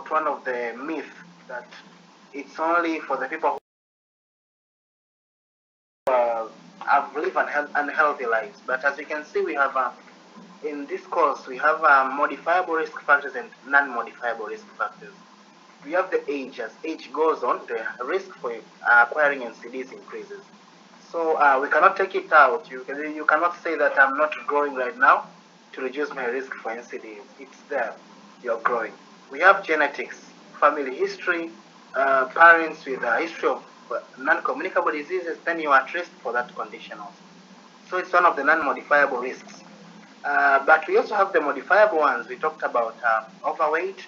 about one of the myths that it's only for the people who have lived unhealthy lives. But as you can see, we have in this course we have modifiable risk factors and non-modifiable risk factors. We have the age. As age goes on, the risk for acquiring NCDs increases. So we cannot take it out. You cannot say that I'm not growing right now to reduce my risk for NCDs. It's there. You're growing. We have genetics, family history, parents with a history of non-communicable diseases, then you are at risk for that condition also. So it's one of the non-modifiable risks. But we also have the modifiable ones. We talked about overweight.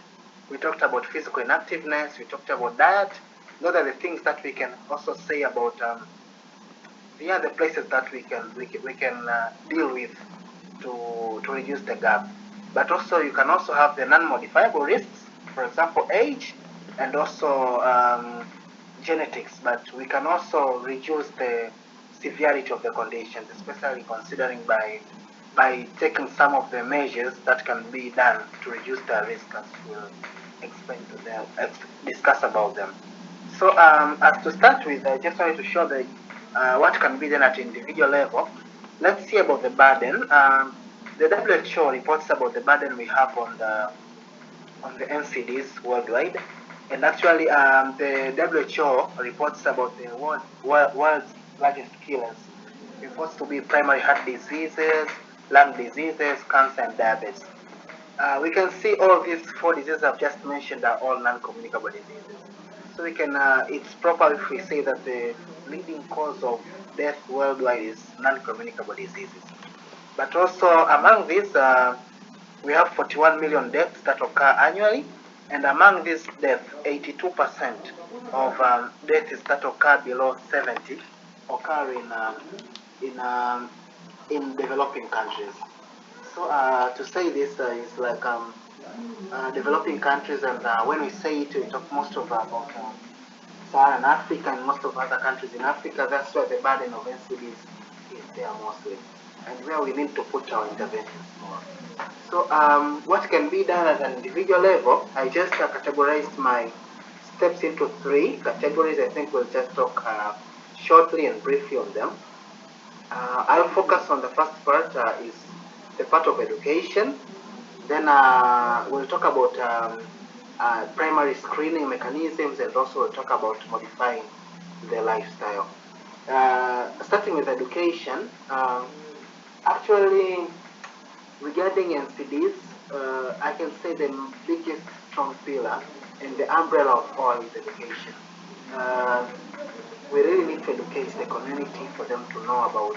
We talked about physical inactiveness. We talked about diet. Those are the things that we can also say about. They are the places that we can deal with to reduce the gap. But also you can also have the non-modifiable risks, for example, age and also genetics. But we can also reduce the severity of the conditions, especially considering by taking some of the measures that can be done to reduce the risk, as we'll explain to them, discuss about them. So as to start with, I just wanted to show the what can be done at individual level. Let's see about the burden. The WHO reports about the burden we have on the NCDs worldwide, and actually the WHO reports about the world's largest killers. Reports to be primary heart diseases, lung diseases, cancer, and diabetes. We can see all these 4 diseases I've just mentioned are all non-communicable diseases. So we can, it's proper if we say that the leading cause of death worldwide is non-communicable diseases. But also among these, we have 41 million deaths that occur annually, and among these deaths, 82% of deaths that occur below 70 occur in developing countries. So to say this is like developing countries, and when we say it, we talk most of about Saharan Africa and most of other countries in Africa. That's where the burden of NCDs is there mostly, and where we need to put our interventions more. So what can be done at an individual level? I just categorized my steps into 3 categories. I think we'll just talk shortly and briefly on them. I'll focus on the first part, is the part of education. Then we'll talk about primary screening mechanisms, and also we'll talk about modifying the lifestyle. Starting with education, actually regarding NCDs, I can say the biggest strong pillar and the umbrella of all is education. We really need to educate the community for them to know about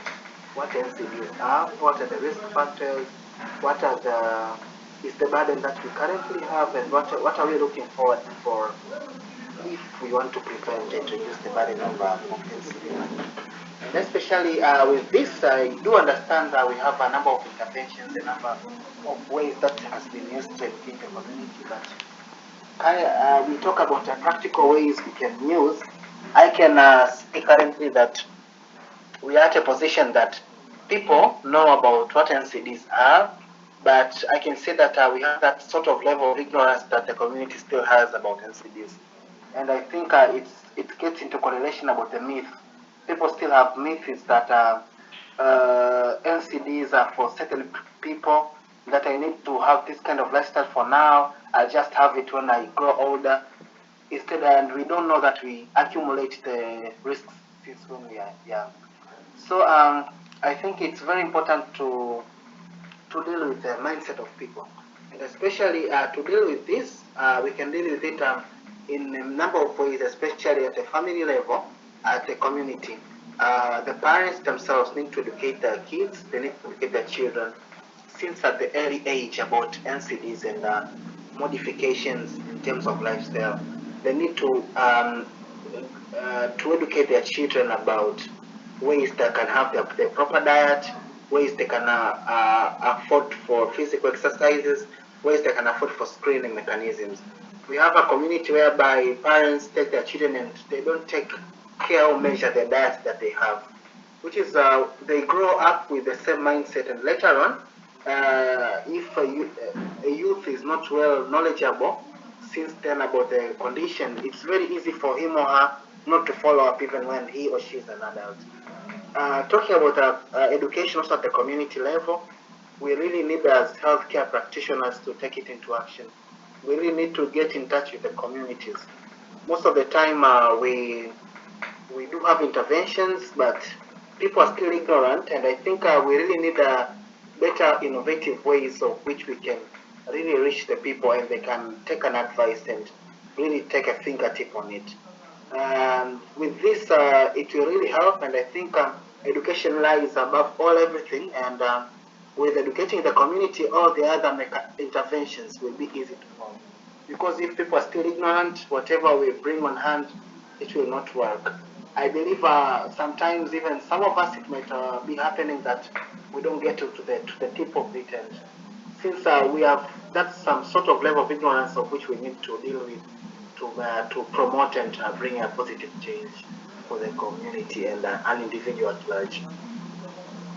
what NCDs are, what are the risk factors, what are is the burden that we currently have, and what are we looking forward for if we want to prevent and reduce the burden of NCDs. And especially with this, I do understand that we have a number of interventions, a number of ways that has been used to educate the community, but we talk about practical ways we can use. I can say currently that we are at a position that people know about what NCDs are, but I can say that we have that sort of level of ignorance that the community still has about NCDs. And I think it gets into correlation about the myth. People still have myths that NCDs are for certain people, that I need to have this kind of lifestyle for now, I'll just have it when I grow older. Instead, and we don't know that we accumulate the risks since when we are young. So I think it's very important to deal with the mindset of people, and especially to deal with this, we can deal with it in a number of ways, especially at a family level, at the community. The parents themselves need to educate their kids, they need to educate their children since at the early age about NCDs and modifications in terms of lifestyle. They need to educate their children about ways they can have their proper diet, ways they can afford for physical exercises, ways they can afford for screening mechanisms. We have a community whereby parents take their children and they don't take care or measure the diet that they have, which is they grow up with the same mindset, and later on, if a youth is not well knowledgeable, since then about the condition, it's very easy for him or her not to follow up even when he or she is an adult. Talking about education also at the community level, we really need as healthcare practitioners to take it into action. We really need to get in touch with the communities. Most of the time we do have interventions, but people are still ignorant, and I think we really need better innovative ways of which we can really reach the people and they can take an advice and really take a fingertip on it. With this, it will really help, and I think education lies above all everything, and with educating the community, all the other interventions will be easy to follow. Because if people are still ignorant, whatever we bring on hand, it will not work. I believe sometimes even some of us, it might be happening that we don't get to the tip of it, and since we have that's some sort of level of ignorance of which we need to deal with to promote and bring a positive change for the community and an individual at large.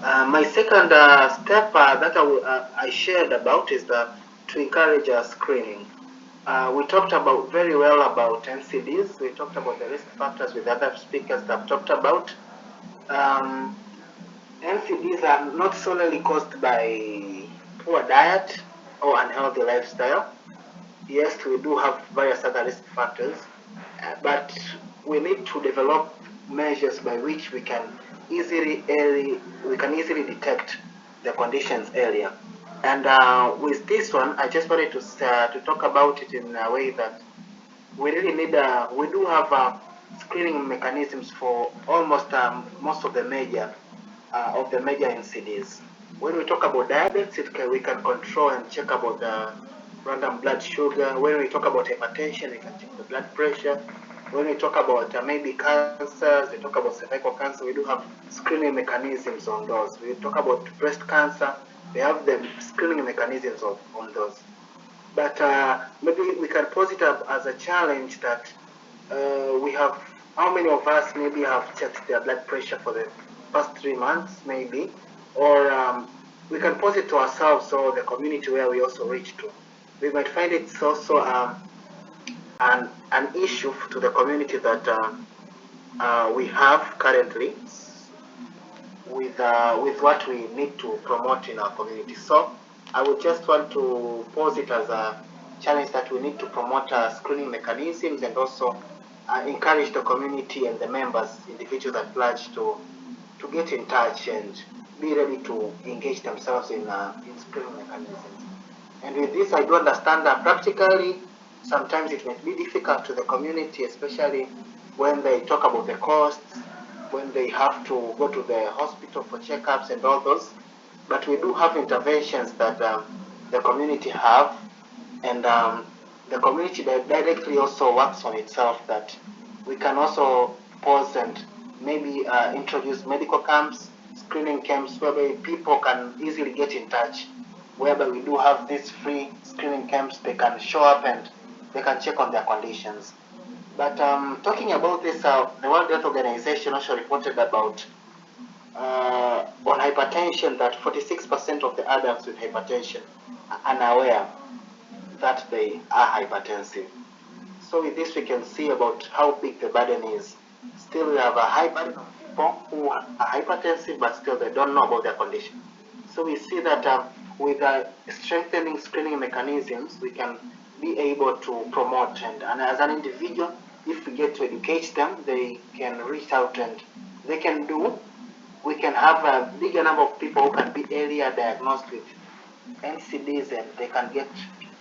My second step that I shared about is to encourage screening. We talked about very well about NCDs. We talked about the risk factors with other speakers that have talked about. NCDs are not solely caused by poor diet or unhealthy lifestyle. Yes, we do have various other risk factors, but we need to develop measures by which we can easily detect the conditions earlier. And with this one, I just wanted to talk about it in a way that we really need. We do have screening mechanisms for almost most of the major NCDs. When we talk about diabetes, we can control and check about the random blood sugar. When we talk about hypertension, we can check the blood pressure. When we talk about maybe cancers, we talk about cervical cancer, we do have screening mechanisms on those. We talk about breast cancer, we have the screening mechanisms on those. But maybe we can pose it up as a challenge that we have, how many of us maybe have checked their blood pressure for the past 3 months, maybe, or we can pose it to ourselves or the community where we also reach to. We might find it's also an issue to the community that we have currently with what we need to promote in our community. So I would just want to pose it as a challenge that we need to promote screening mechanisms and also encourage the community and the members, individuals at large, to get in touch and be ready to engage themselves in screening mechanisms. And with this, I do understand that practically, sometimes it may be difficult to the community, especially when they talk about the costs, when they have to go to the hospital for checkups and all those. But we do have interventions that the community have, and the community directly also works on itself, that we can also pause and maybe introduce medical camps, screening camps, whereby people can easily get in touch, whereby we do have these free screening camps. They can show up and they can check on their conditions. But talking about this, the World Health Organization also reported about on hypertension that 46% of the adults with hypertension are unaware that they are hypertensive. So with this, we can see about how big the burden is. Still, we have a high burden of people who are hypertensive, but still they don't know about their condition. So we see that with strengthening screening mechanisms, we can be able to promote, and as an individual, if we get to educate them, they can reach out and we can have a bigger number of people who can be earlier diagnosed with NCDs, and they can get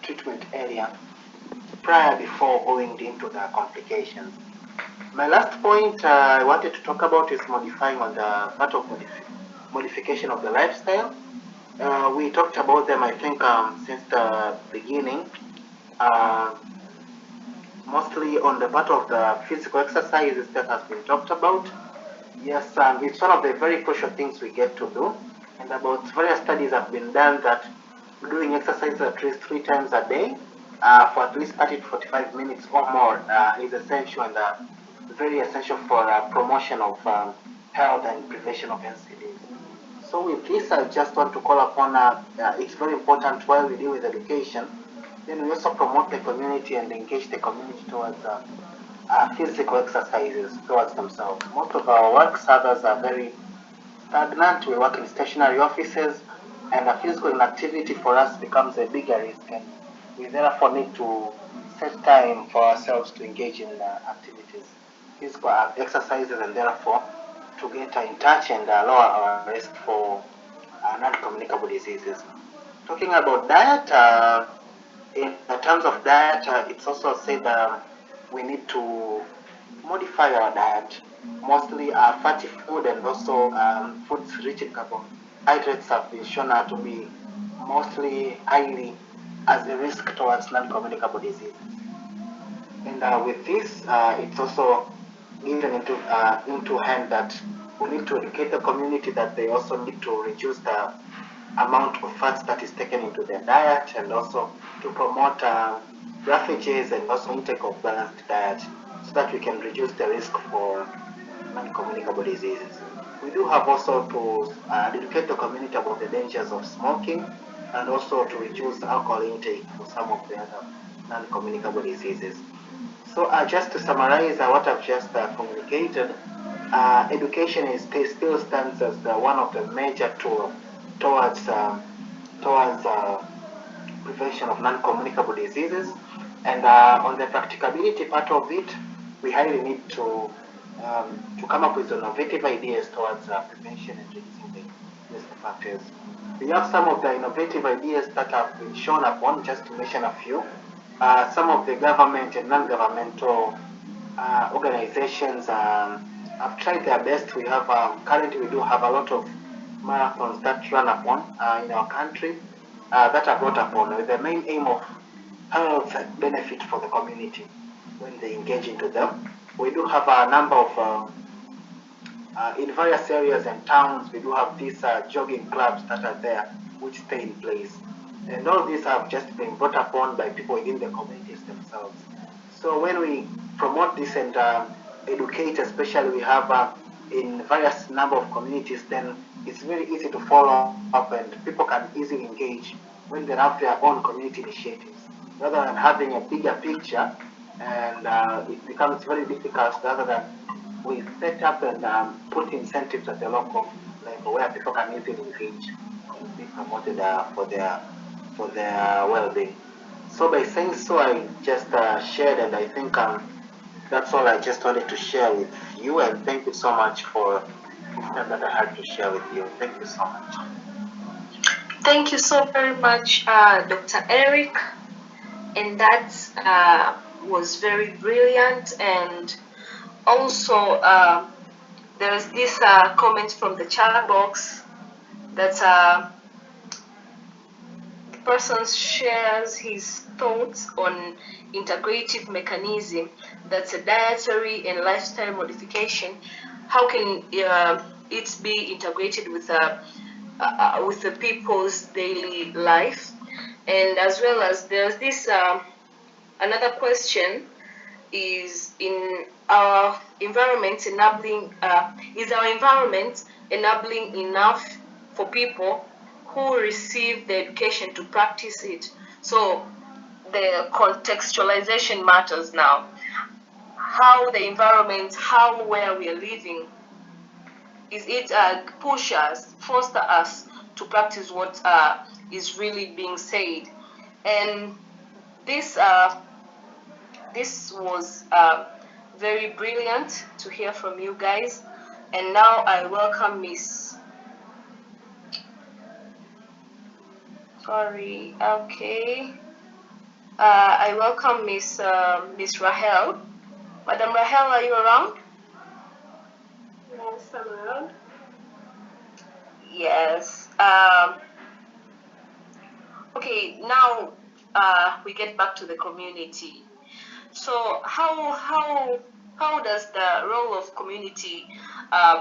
treatment earlier before going into the complications. My last point I wanted to talk about is modifying on the part of modification of the lifestyle. We talked about them, I think, since the beginning. Mostly on the part of the physical exercises that has been talked about. Yes, it's one of the very crucial things we get to do. And about various studies have been done that doing exercise at least 3 times a day for at least 30 to 45 minutes or more is essential, and very essential for promotion of health and prevention of NCDs. So with this, I just want to call upon, it's very important while we deal with education, Then we also promote the community and engage the community towards physical exercises towards themselves. Most of our work servers are very stagnant. We work in stationary offices, and a physical inactivity for us becomes a bigger risk. And we therefore need to set time for ourselves to engage in activities, physical exercises, and therefore to get in touch and lower our risk for non-communicable diseases. Talking about diet, in terms of diet, it's also said we need to modify our diet. Mostly fatty food and also foods rich in carbohydrates have been shown to be mostly highly as a risk towards non-communicable diseases. And with this, it's also given into hand that we need to educate the community that they also need to reduce the amount of fats that is taken into their diet, and also to promote refuges and also intake of balanced diet, so that we can reduce the risk for non-communicable diseases. We do have also to educate the community about the dangers of smoking, and also to reduce alcohol intake for some of the other non-communicable diseases. So just to summarize what I've just communicated, education still stands as one of the major tools towards prevention of non-communicable diseases. And on the practicability part of it, we highly need to come up with innovative ideas towards prevention and reducing the risk factors. We have some of the innovative ideas that have been shown upon, just to mention a few. Some of the government and non-governmental organizations have tried their best. We have currently we do have a lot of marathons that run upon in our country that are brought upon with the main aim of health benefit for the community when they engage into them. We do have a number of in various areas and towns. We do have these jogging clubs that are there, which stay in place. And all these have just been brought upon by people within the communities themselves. So when we promote this and educate, especially we have in various number of communities, then it's very easy to follow up and people can easily engage when they have their own community initiatives, rather than having a bigger picture, and it becomes very difficult rather than we set up and put incentives at the local level where people can easily engage and be promoted for their well-being. So by saying so, I just shared, and I think that's all I just wanted to share with you. And thank you so much for this time that I had to share with you. Thank you so much. Thank you so very much, Dr. Eric. And that was very brilliant. And also, there's this comment from the chat box that the person shares his thoughts on integrative mechanism. That's a dietary and lifestyle modification. How can it be integrated with the people's daily life? And as well as there's this another question is, in our environment enabling is our environment enabling enough for people who receive the education to practice it? So the contextualization matters now. How the environment, how where we are living, is it push us, foster us to practice what is really being said? And this was very brilliant to hear from you guys. And now I welcome Miss. Sorry. Okay. I welcome Miss Rahel. Madam Rahel, are you around? Yes, I'm around. Yes. Okay. Now we get back to the community. So how does the role of community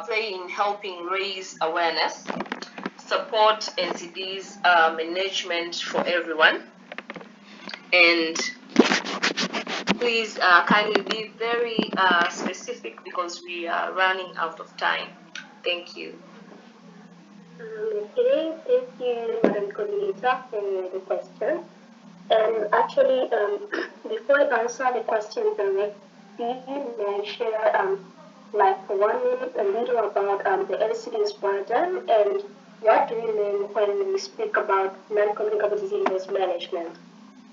play in helping raise awareness, support NCD's management for everyone? And please kindly be very specific because we are running out of time. Thank you. Okay, thank you, Madam Coordinator, for the question. And actually, before I answer the question directly, may I share like 1 minute a little about the LCDs burden and what do we mean when we speak about non-communicable diseases management.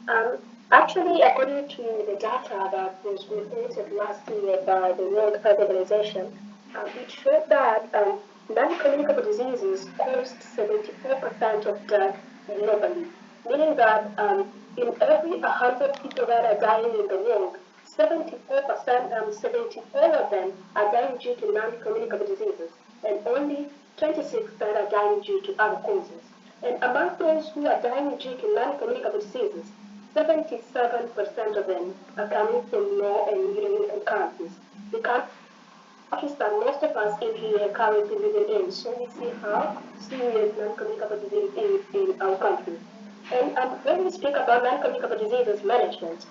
Um, Actually, according to the data that was reported last year by the World Health Organization, it showed that non-communicable diseases caused 74% of death globally, meaning that in every 100 people that are dying in the world, 74%, 74 of them are dying due to non-communicable diseases, and only 26 that are dying due to other causes. And among those who are dying due to non-communicable diseases, 77% of them are coming from low and middle countries. The countries that most of us in here are currently living in. So we see how serious non-communicable disease is in our country. And when we speak about non-communicable diseases management,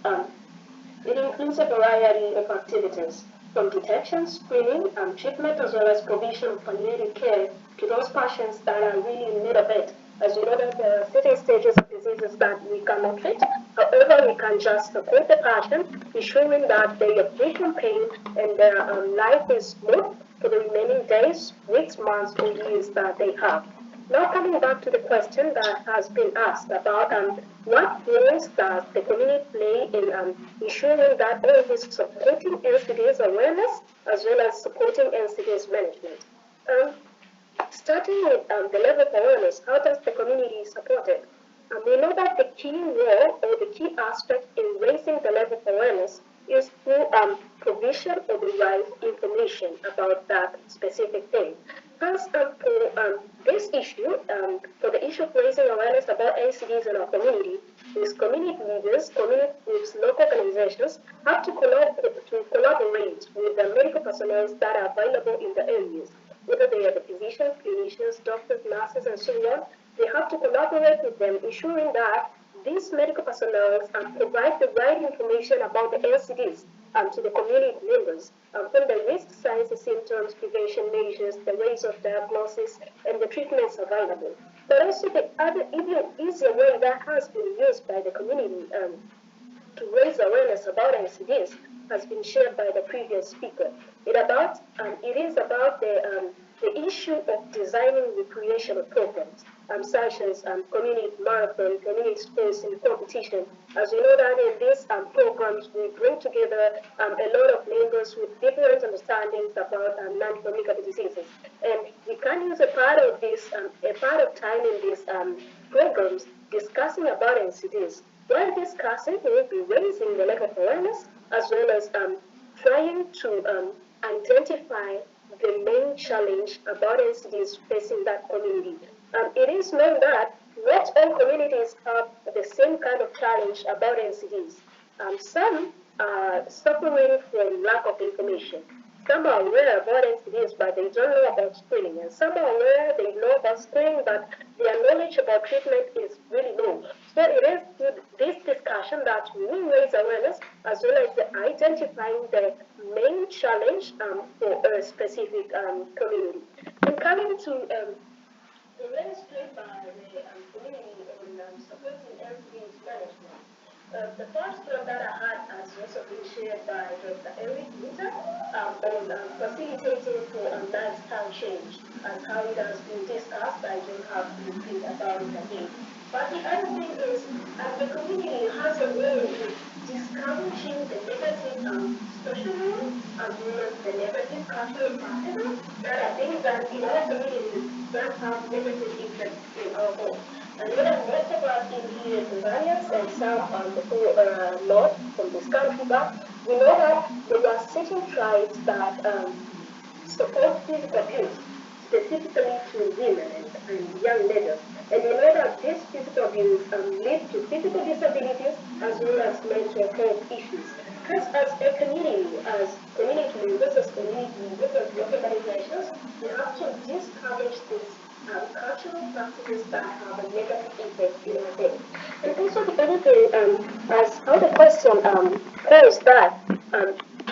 it includes a variety of activities, from detection, screening, and treatment, as well as provision of palliative care to those patients that are really in need of it. As we know that there are certain stages of diseases that we cannot treat. However, we can just support the patient, ensuring that they are free from pain and their life is smooth for the remaining days, weeks, months, or years that they have. Now coming back to the question that has been asked about what roles does the community play in ensuring that all is supporting NCD's awareness as well as supporting NCD's management. Um, Starting with the level of awareness, how does the community support it? We know that the key role or the key aspect in raising the level of awareness is through provision of the right information about that specific thing. Hence, for this issue, for the issue of raising awareness about NCDs in our community, is community leaders, community groups, local organizations have to collaborate with the medical personnel that are available in the areas, whether they are the physicians, clinicians, doctors, nurses, and so on. They have to collaborate with them, ensuring that these medical personnel provide the right information about the LCDs to the community members, from the risk, signs and symptoms, prevention measures, the ways of diagnosis, and the treatments available. But also the other even easier way that has been used by the community to raise awareness about NCDs has been shared by the previous speaker. It is about the issue of designing recreational programs, such as community marathon, community sports and competition. As we know that in these programs, we bring together a lot of members with different understandings about non-communicable diseases. And we can use a part of time in these programs discussing about NCDs. While discussing, we will be raising the level of awareness as well as trying to identify the main challenge about NCDs facing that community. It is known that not all communities have the same kind of challenge about NCDs. Some are suffering from lack of information. Some are aware about NCDs, but they don't know about screening. And some are aware, they know about screening, but their knowledge about treatment is really low. So it is through this discussion that we raise awareness as well as identifying the main challenge for a specific community. And coming to the role played by the community in supporting NCD's management. The first one that I had has also been shared by Dr. Eric Winter on facilitating for lifestyle change, as how it has been discussed. I don't have to repeat about it again. But the other thing is, the community has a role in discouraging the negative social norms as well as the negative cultural practices that are things that in our community that have negative effects in our home. And when I most of us in here Tanzanians and some who are not from this country, but we know that there are certain tribes that support physical abuse, specifically to women and young ladies. And we know that this physical abuse leads to physical disabilities as well as mental health issues. Hence, as a community, as community members, as community members, as local organizations, we have to discourage these cultural practices that have a negative impact in our day. And also the other thing, as how the question posed that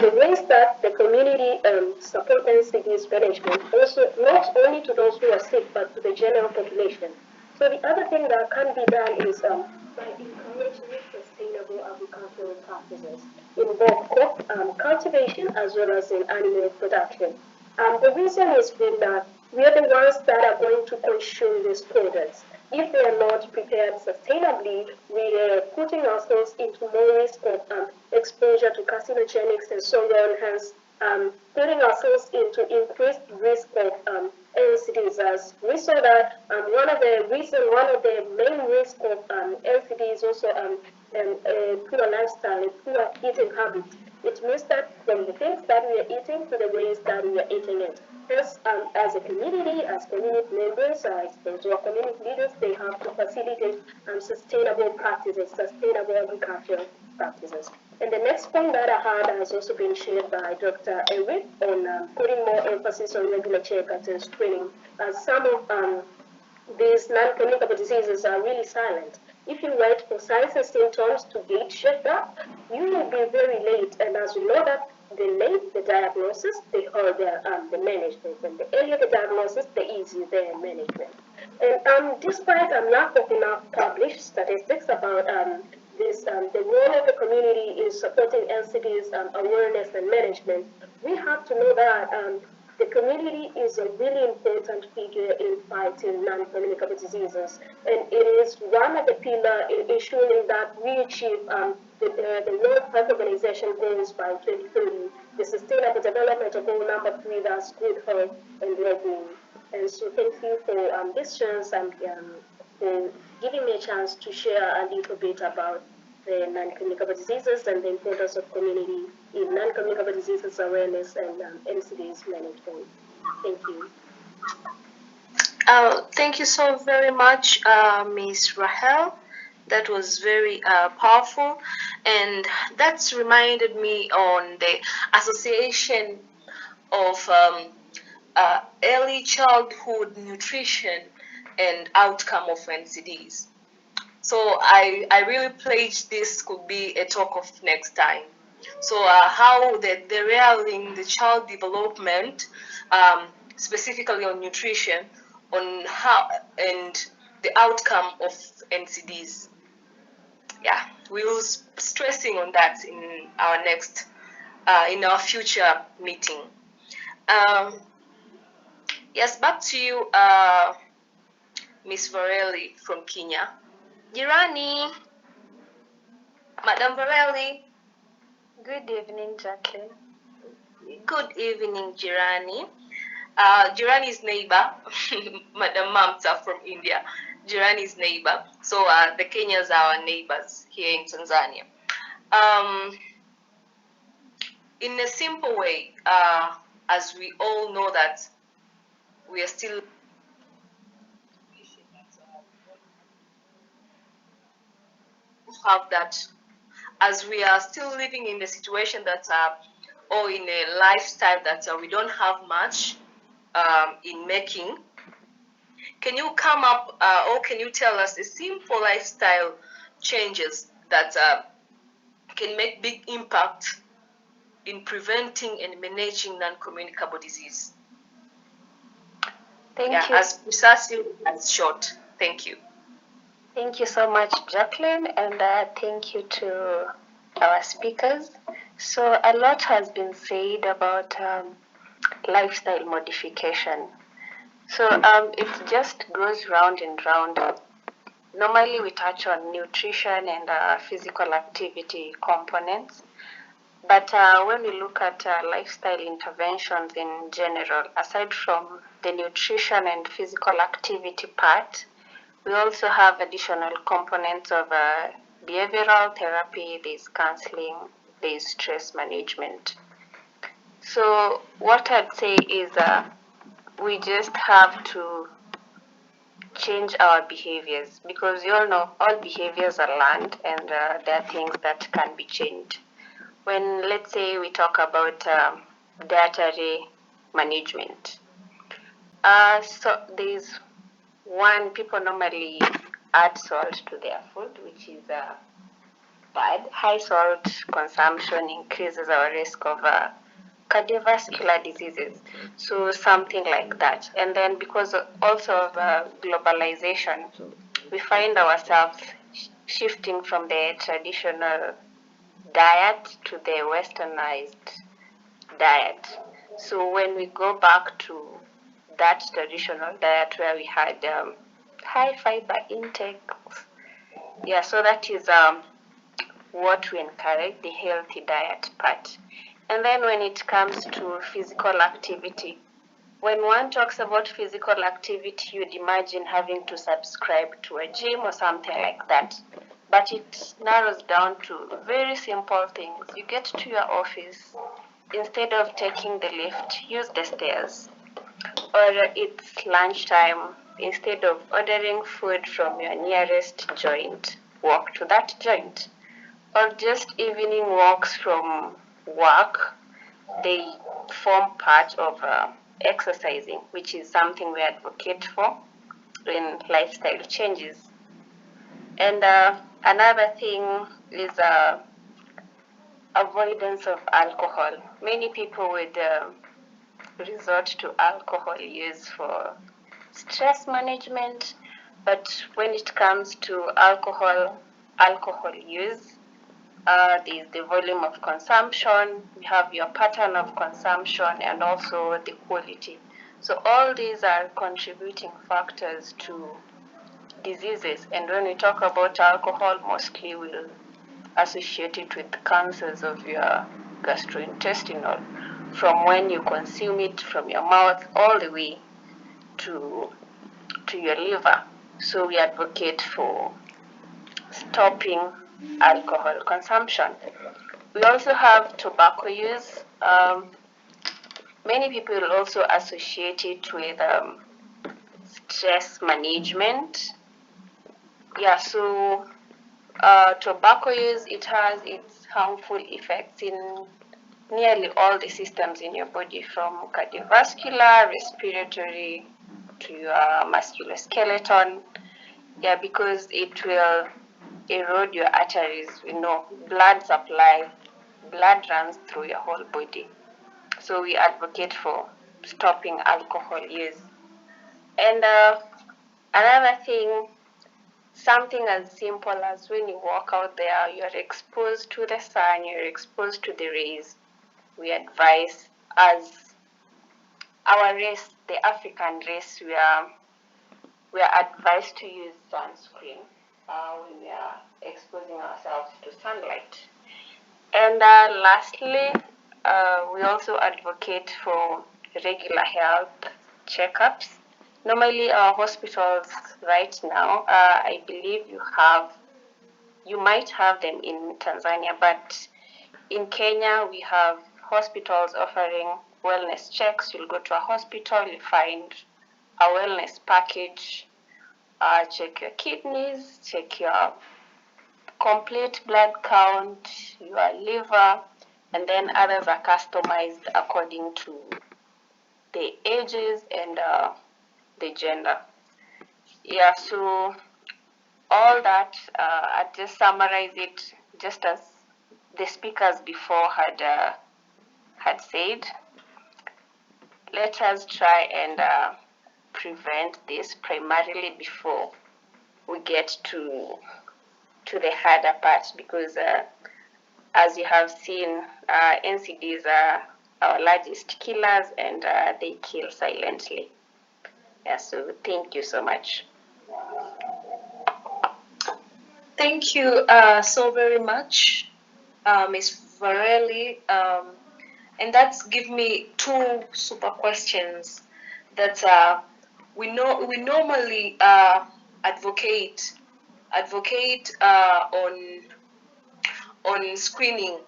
the ways that the community support NCD's management, also not only to those who are sick, but to the general population. So the other thing that can be done is by encouraging sustainable agricultural practices in both crop cultivation as well as in animal production. The reason has been that we are the ones that are going to consume these products. If they are not prepared sustainably, we are putting ourselves into more risk of exposure to carcinogenics and so on, hence putting ourselves into increased risk of LCDs. As we saw that one of the main risks of LCD is also poor lifestyle, poor eating habits. It means that from the things that we are eating to the ways that we are eating it. Hence, as a community, as community members, as those who are community leaders, they have to facilitate sustainable practices, sustainable agricultural practices. And the next point that I had has also been shared by Dr. Eric on putting more emphasis on regular checkups and screening. As some of these non-communicable diseases are really silent. If you wait for signs and symptoms to get checked up, you will be very late. And as we know that the late the diagnosis, the earlier the management. And the earlier the diagnosis, the easier the management. And despite lack of enough published statistics about the role of the community in supporting LCD's awareness and management, we have to know that the community is a really important figure in fighting non-communicable diseases, and it is one of the pillars in ensuring that we achieve the World Health Organization goals by 2030, the Sustainable Development Goal number 3, that's good health and well-being. And so thank you for this chance and for giving me a chance to share a little bit about the non-communicable diseases and the importance of community in non-communicable diseases awareness and NCDs management. Thank you. Thank you so very much, Ms. Rahel. That was very powerful, and that's reminded me on the association of early childhood nutrition and outcome of NCDs. So I really pledge this could be a talk of next time. So how the rearing the child development, specifically on nutrition, on how and the outcome of NCDs. Yeah, we will stressing on that in our next, in our future meeting. Yes, back to you, Miss Varelli from Kenya. Jirani, Madam Varelli. Good evening, Jacqueline. Good evening, Jirani. Jirani's neighbor, Madam Mamta from India. Jirani's neighbor. So the Kenyans are our neighbors here in Tanzania. In a simple way, as we all know that we are still have that, as we are still living in the situation that or in a lifestyle that we don't have much in making. Can you come up or can you tell us a simple lifestyle changes that can make big impact in preventing and managing non-communicable disease? Thank you. As precisely as short. Thank you. Thank you so much, Jacqueline, and thank you to our speakers. So a lot has been said about lifestyle modification. So it just goes round and round. Normally we touch on nutrition and physical activity components. But when we look at lifestyle interventions in general, aside from the nutrition and physical activity part, we also have additional components of behavioral therapy, there's counseling, there's stress management. So what I'd say is we just have to change our behaviors, because you all know all behaviors are learned and there are things that can be changed. When, let's say, we talk about dietary management, so there's one, people normally add salt to their food, which is bad. High salt consumption increases our risk of cardiovascular diseases, so something like that. And then because also of globalization, we find ourselves shifting from the traditional diet to the westernized diet. So when we go back to that traditional diet where we had high fiber intake, yeah, so that is what we encourage, the healthy diet part. And then when it comes to physical activity, when one talks about physical activity, you'd imagine having to subscribe to a gym or something like that. But it narrows down to very simple things. You get to your office, instead of taking the lift, use the stairs. Or it's lunchtime, instead of ordering food from your nearest joint, walk to that joint. Or just evening walks from work, they form part of exercising, which is something we advocate for in lifestyle changes. And another thing is avoidance of alcohol. Many people would resort to alcohol use for stress management, but when it comes to alcohol use, there's the volume of consumption, we have your pattern of consumption, and also the quality. So all these are contributing factors to diseases. And when we talk about alcohol, mostly we'll associate it with cancers of your gastrointestinal, from when you consume it from your mouth all the way to your liver. So we advocate for stopping alcohol consumption. We also have tobacco use. Many people also associate it with stress management. Yeah, so tobacco use, it has its harmful effects in nearly all the systems in your body, from cardiovascular, respiratory, to your musculoskeleton. Yeah, because it will erode your arteries. Blood supply, blood runs through your whole body. So we advocate for stopping alcohol use. And another thing, something as simple as when you walk out there, you're exposed to the sun, you're exposed to the rays. We advise, as our race, the African race, we are advised to use sunscreen when we are exposing ourselves to sunlight. And lastly, we also advocate for regular health checkups. Normally, our hospitals right now, I believe you might have them in Tanzania, but in Kenya, we have hospitals offering wellness checks. You'll go to a hospital, you find a wellness package, check your kidneys, check your complete blood count, your liver, and then others are customized according to the ages and the gender. Yeah, so all that, I'd just summarize it just as the speakers before had said. Let us try and prevent this primarily before we get to the harder part, because as you have seen, NCDs are our largest killers, and they kill silently. Yeah, so thank you so much. Thank you so very much, Ms. Varelli. And that's give me two super questions that we normally advocate on screening,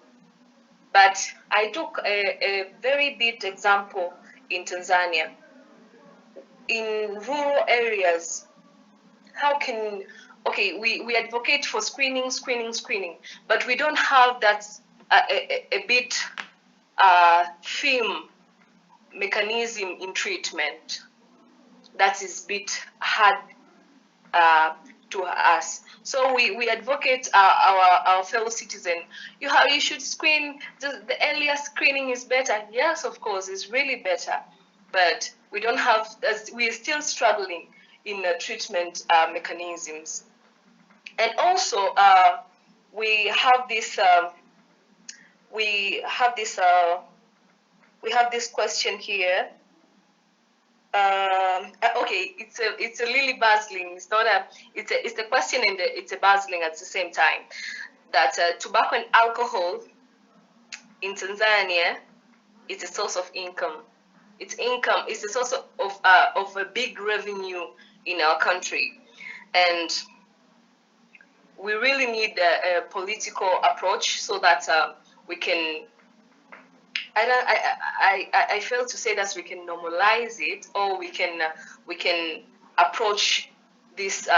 but I took a very big example in Tanzania. In rural areas, we advocate for screening, but we don't have that a bit film mechanism in treatment. That is a bit hard to us. So we advocate our fellow citizen. You should screen. The earlier screening is better. Yes, of course, it's really better, but we don't have. We're still struggling in treatment mechanisms, and also we have this. We have this. We have this question here. Okay, it's a really puzzling. It's not a. It's the question and it's a puzzling at the same time. That tobacco and alcohol in Tanzania is a source of income. It's income. It's a source of a big revenue in our country, and we really need a political approach so that we can. I fail to say that we can normalize it, or we can approach these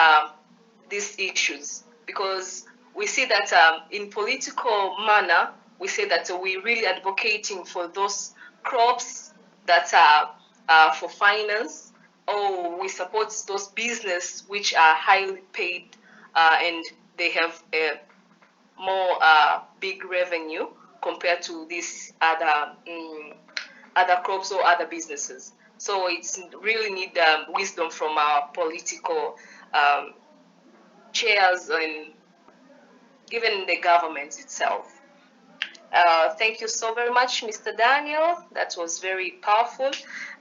issues, because we see that in political manner we say that we're really advocating for those crops that are for finance, or we support those business which are highly paid and they have a more big revenue compared to these other crops or other businesses. So it's really need wisdom from our political chairs and even the government itself. Thank you so very much, Mr. Daniel. That was very powerful.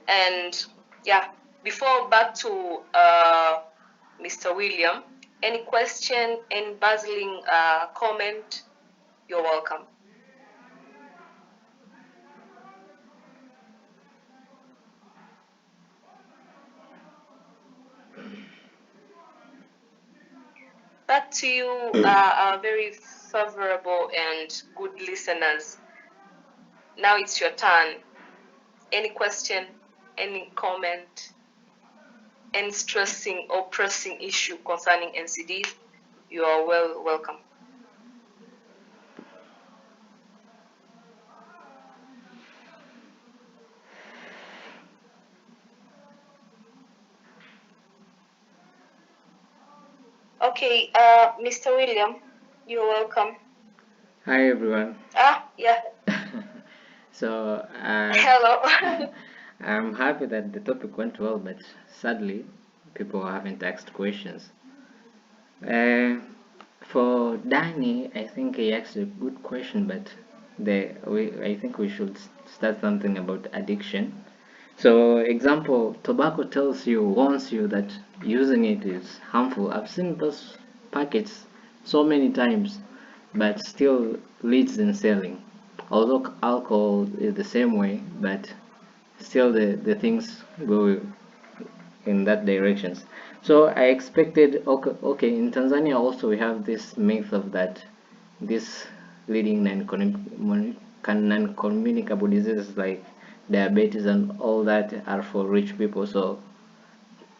And yeah, before back to Mr. William, any question, any puzzling comment, you're welcome. Back to you, our very favorable and good listeners. Now it's your turn. Any question, any comment, any stressing or pressing issue concerning NCDs, you are welcome. Okay, Mr. William, you're welcome. Hi everyone. Yeah. So hello. I'm happy that the topic went well, but sadly, people haven't asked questions. For Danny, I think he asked a good question, but I think we should start something about addiction. So, example, tobacco warns you that using it is harmful. I've seen those packets so many times, but still leads in selling. Although alcohol is the same way, but still the things go in that directions. So I expected, okay, in Tanzania also we have this myth of that this leading non-communicable diseases like diabetes and all that are for rich people, so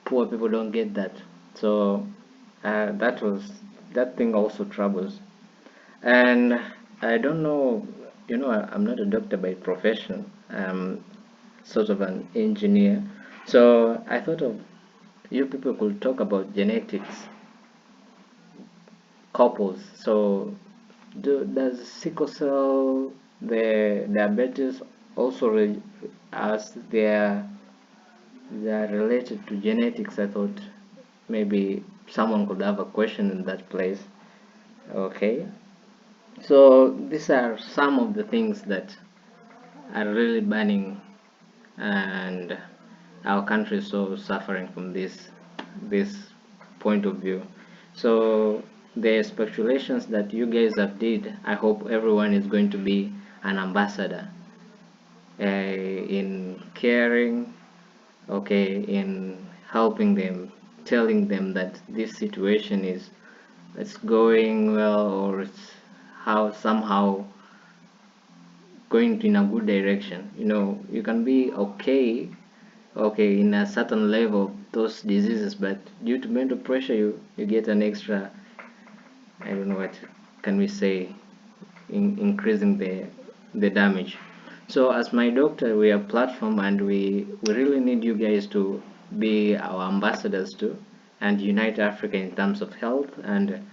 poor people don't get that. So that thing also troubles. And I don't know, I'm not a doctor by profession. I'm sort of an engineer. So I thought of you people could talk about genetics, couples. So does sickle cell, the diabetes also as they're related to genetics? I thought maybe someone could have a question in that place. Okay. So these are some of the things that are really burning, and our country is so suffering from this point of view. So the speculations that you guys have did, I hope everyone is going to be an ambassador in caring, okay, in helping them, telling them that this situation is it's going well, or it's how somehow going in a good direction. You can be okay in a certain level of those diseases, but due to mental pressure you get an extra, I don't know what can we say, increasing the damage. So as my doctor, we are platform, and we really need you guys to be our ambassadors too, and unite Africa in terms of health. And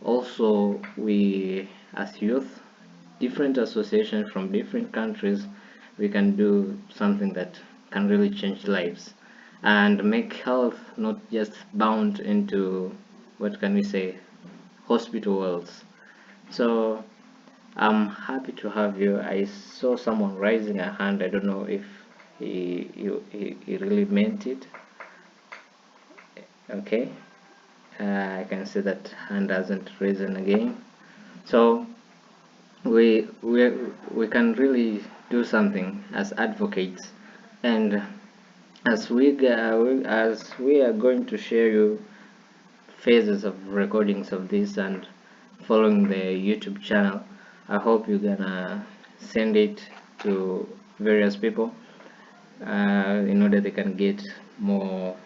also, we as youth, different associations from different countries, we can do something that can really change lives and make health not just bound into, what can we say, hospital walls. So I'm happy to have you. I saw someone raising a hand. I don't know if he really meant it. Okay, I can see that hand hasn't risen again. So we we can really do something as advocates, and as we are going to share you phases of recordings of this and following the YouTube channel, I hope you're gonna send it to various people in order they can get more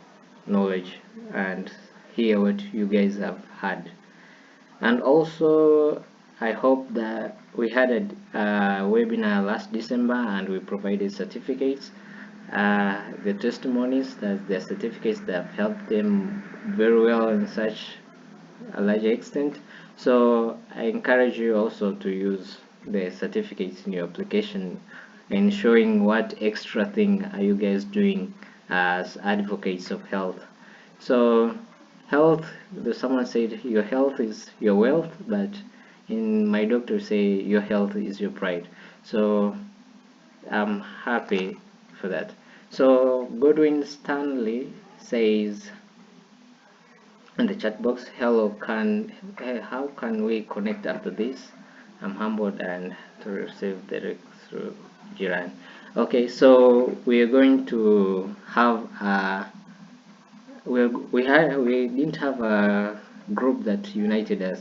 knowledge and hear what you guys have had. And also, I hope that we had a webinar last December and we provided certificates, the testimonies, that the certificates that have helped them very well in such a large extent. So I encourage you also to use the certificates in your application and showing what extra thing are you guys doing as advocates of health. So health, someone said your health is your wealth, but in my doctor say your health is your pride. So I'm happy for that. So Godwin Stanley says in the chat box, hello, how can we connect after this? I'm humbled and to receive the through Jiran. Okay, so we are going to have we didn't have a group that united us.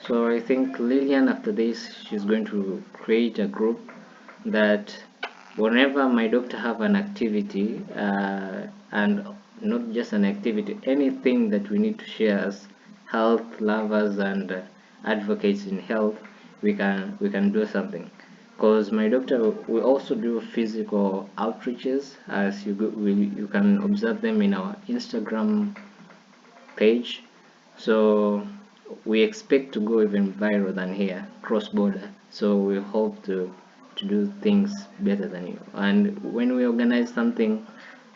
So I think Lillian after this she's going to create a group that whenever my doctor have an activity and not just an activity, anything that we need to share as health lovers and advocates in health, we can do something. Because my doctor will also do physical outreaches, as you can observe them in our Instagram page. So we expect to go even viral than here, cross border. So we hope to do things better than you. And when we organize something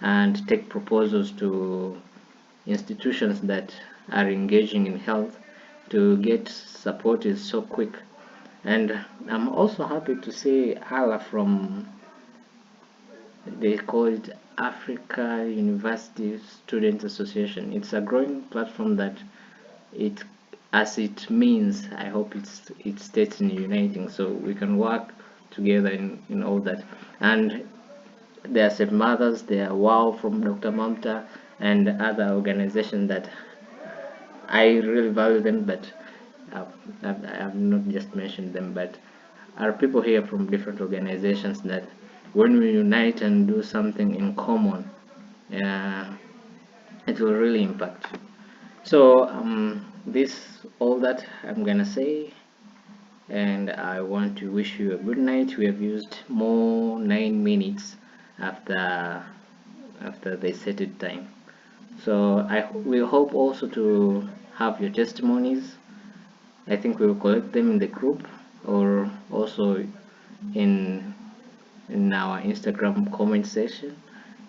and take proposals to institutions that are engaging in health, to get support is so quick. And I'm also happy to see Ala from, they call it Africa University Student Association. It's a growing platform that it, as it means, I hope it stays in uniting, so we can work together in all that. And there are some mothers, there are WOW from Dr. Mamta and other organizations that I really value them, but I've not just mentioned them, but are people here from different organizations that when we unite and do something in common, it will really impact. So this all that I'm gonna say, and I want to wish you a good night. We have used more 9 minutes after the set time. So we hope also to have your testimonies. I think we will collect them in the group or also in our Instagram comment section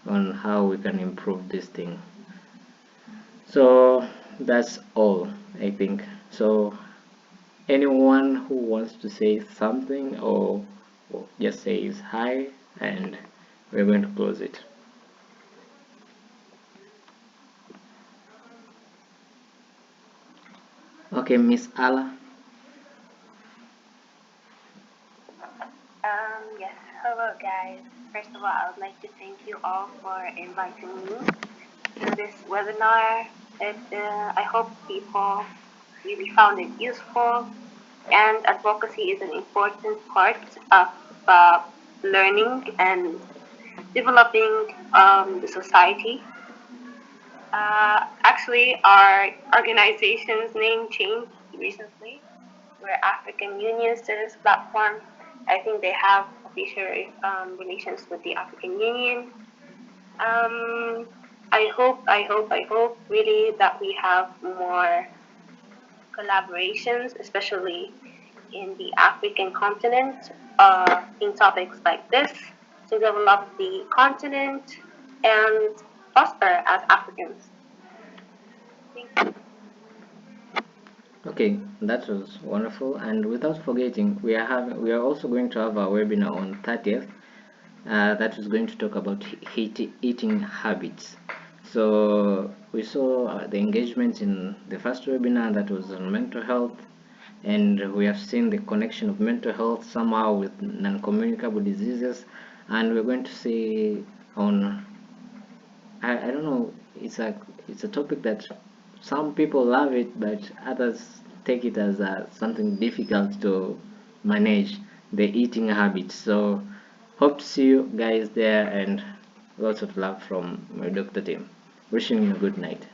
on how we can improve this thing. So that's all, I think. So anyone who wants to say something or just says hi, and we're going to close it. Okay, Miss Ala. Yes, hello guys. First of all, I would like to thank you all for inviting me to this webinar. I hope people really found it useful, and advocacy is an important part of learning and developing the society. Actually, our organization's name changed recently. We're African Union Students Platform. I think they have official relations with the African Union. I hope really that we have more collaborations, especially in the African continent, in topics like this to develop the continent and prosper as Africans. Thank you. Okay, that was wonderful. And without forgetting, we are also going to have a webinar on 30th that is going to talk about eating habits. So we saw the engagement in the first webinar that was on mental health, and we have seen the connection of mental health somehow with non-communicable diseases, and we're going to see on I don't know, it's a topic that some people love it, but others take it as something difficult to manage, the eating habits. So hope to see you guys there, and lots of love from my doctor team. Wishing you a good night.